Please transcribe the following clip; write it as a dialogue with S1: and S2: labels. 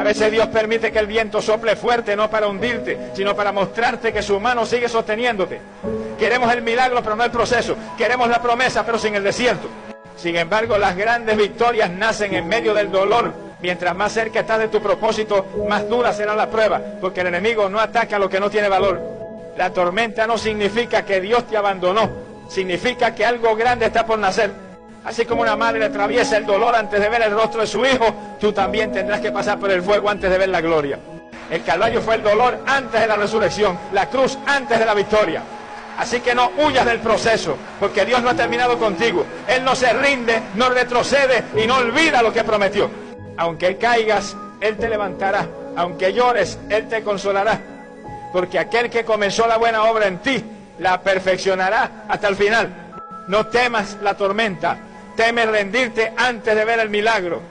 S1: veces Dios permite que el viento sople fuerte, no para hundirte, sino para mostrarte que su mano sigue sosteniéndote. Queremos el milagro, pero no el proceso. Queremos la promesa, pero sin el desierto. Sin embargo, las grandes victorias nacen en medio del dolor. Mientras más cerca estás de tu propósito, más dura será la prueba, porque el enemigo no ataca lo que no tiene valor. La tormenta no significa que Dios te abandonó, significa que algo grande está por nacer. Así como una madre atraviesa el dolor antes de ver el rostro de su hijo, tú también tendrás que pasar por el fuego antes de ver la gloria. El Calvario fue el dolor antes de la resurrección, la cruz antes de la victoria. Así que no huyas del proceso, porque Dios no ha terminado contigo. Él no se rinde, no retrocede y no olvida lo que prometió. Aunque caigas, Él te levantará. Aunque llores, Él te consolará. Porque aquel que comenzó la buena obra en ti, la perfeccionará hasta el final. No temas la tormenta, teme rendirte antes de ver el milagro.